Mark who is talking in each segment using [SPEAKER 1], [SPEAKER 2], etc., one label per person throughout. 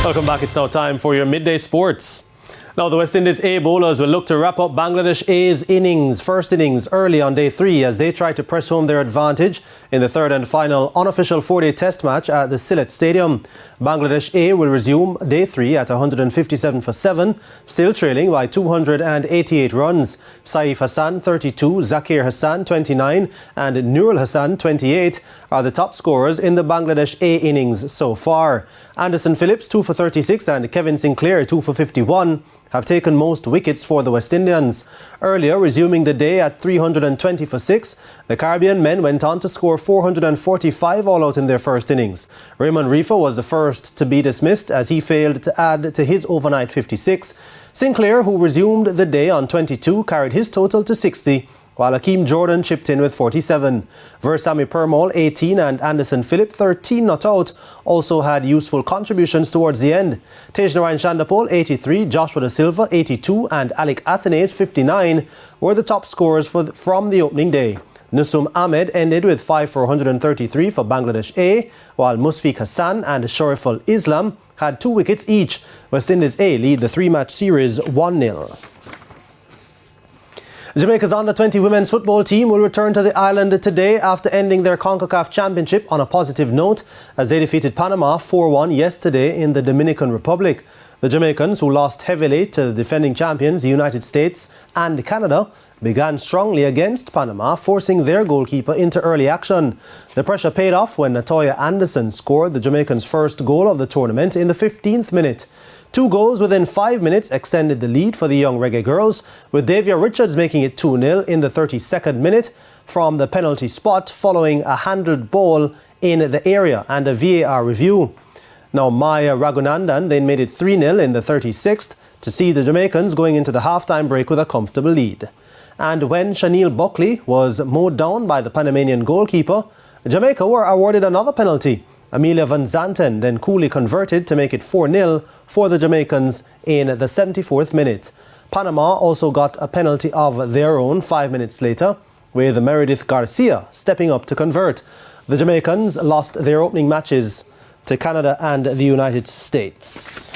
[SPEAKER 1] Welcome back. It's now time for your midday sports. Now, the West Indies A bowlers will look to wrap up Bangladesh A's first innings early on day 3 as they try to press home their advantage in the third and final unofficial 4-day test match at the Sylhet Stadium. Bangladesh A will resume day 3 at 157 for 7, still trailing by 288 runs. Saif Hassan 32, Zakir Hassan 29 and Nurul Hassan 28 are the top scorers in the Bangladesh A innings so far. Anderson Phillips 2 for 36 and Kevin Sinclair 2 for 51 have taken most wickets for the West Indians. Earlier, resuming the day at 320 for 6, the Caribbean men went on to score 445 all out in their first innings. Raymond Reifer was the first to be dismissed as he failed to add to his overnight 56. Sinclair, who resumed the day on 22, carried his total to 60, while Akeem Jordan chipped in with 47. Versamy Permaul, 18, and Anderson Phillip, 13 not out, also had useful contributions towards the end. Tejnarayan Chandapol, 83, Joshua Da Silva, 82, and Alec Athenaeus, 59, were the top scorers from the opening day. Nusum Ahmed ended with 5 for 133 for Bangladesh A, while Musfiq Hassan and Shariful Islam had 2 wickets each. West Indies A lead the 3-match series 1-0. Jamaica's under-20 women's football team will return to the island today after ending their CONCACAF Championship on a positive note as they defeated Panama 4-1 yesterday in the Dominican Republic. The Jamaicans, who lost heavily to the defending champions, the United States and Canada, began strongly against Panama, forcing their goalkeeper into early action. The pressure paid off when Natoya Anderson scored the Jamaicans' first goal of the tournament in the 15th minute. 2 goals within 5 minutes extended the lead for the young Reggae Girlz, with Davia Richards making it 2-0 in the 32nd minute from the penalty spot following a handled ball in the area and a VAR review. Now Maya Raghunandan then made it 3-0 in the 36th to see the Jamaicans going into the halftime break with a comfortable lead. And when Shaniel Buckley was mowed down by the Panamanian goalkeeper, Jamaica were awarded another penalty. Amelia Van Zanten then coolly converted to make it 4-0 for the Jamaicans in the 74th minute. Panama also got a penalty of their own 5 minutes later, with Meredith Garcia stepping up to convert. The Jamaicans lost their opening matches to Canada and the United States.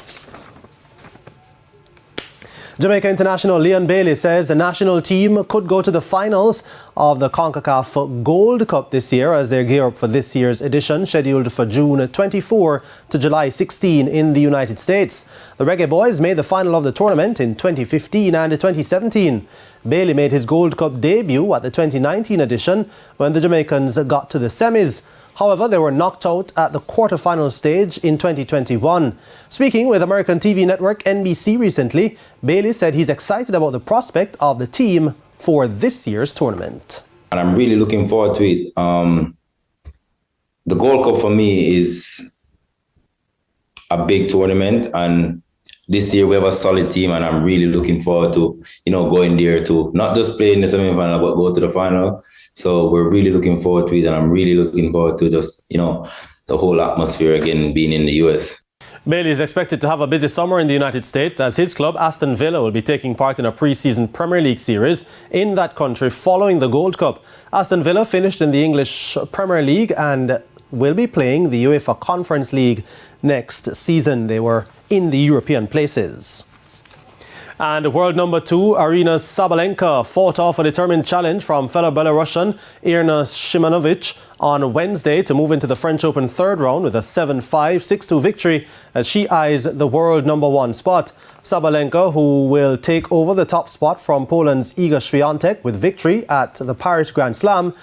[SPEAKER 1] Jamaica international Leon Bailey says the national team could go to the finals of the CONCACAF Gold Cup this year as they gear up for this year's edition, scheduled for June 24 to July 16 in the United States. The Reggae Boys made the final of the tournament in 2015 and 2017. Bailey made his Gold Cup debut at the 2019 edition when the Jamaicans got to the semis. However, they were knocked out at the quarter-final stage in 2021. Speaking with American TV network NBC recently, Bailey said he's excited about the prospect of the team for this year's tournament.
[SPEAKER 2] And I'm really looking forward to it. The Gold Cup for me is a big tournament, and this year we have a solid team, and I'm really looking forward to, going there to not just play in the semi-final, but go to the final. So we're really looking forward to it, and I'm really looking forward to just, the whole atmosphere again being in the US.
[SPEAKER 1] Bailey is expected to have a busy summer in the United States as his club, Aston Villa, will be taking part in a pre-season Premier League series in that country following the Gold Cup. Aston Villa finished in the English Premier League and will be playing the UEFA Conference League next season. They were in the European places. And world number 2, Aryna Sabalenka, fought off a determined challenge from fellow Belarusian Irina Shimanovic on Wednesday to move into the French Open third round with a 7-5, 6-2 victory as she eyes the world number 1 spot. Sabalenka, who will take over the top spot from Poland's Iga Świątek with victory at the Paris Grand Slam,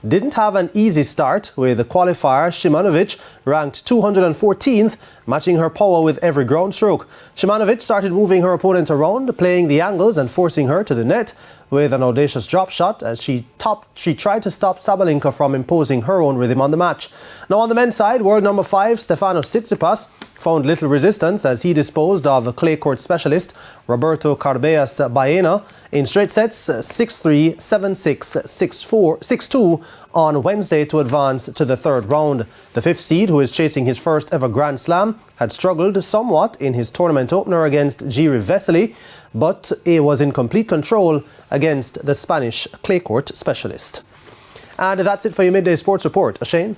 [SPEAKER 1] didn't have an easy start, with the qualifier Shimanovic ranked 214th, matching her power with every ground stroke. Shimanovic started moving her opponent around, playing the angles and forcing her to the net with an audacious drop shot as she tried to stop Sabalenka from imposing her own rhythm on the match. Now on the men's side, world number 5 Stefanos Tsitsipas found little resistance as he disposed of clay court specialist Roberto Carballes Baena in straight sets 6-3, 7-6, 6-4, 6-2 on Wednesday to advance to the third round. The 5th seed, who is chasing his first ever Grand Slam, had struggled somewhat in his tournament opener against Jiri Vesely, but he was in complete control against the Spanish clay court specialist. And that's it for your Midday Sports Report. Shane?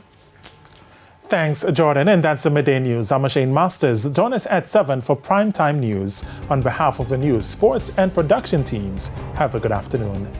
[SPEAKER 3] Thanks, Jordan. And that's the Midday News. I'm Shane Masters. Join us at 7 for Primetime News. On behalf of the news, sports, and production teams, have a good afternoon.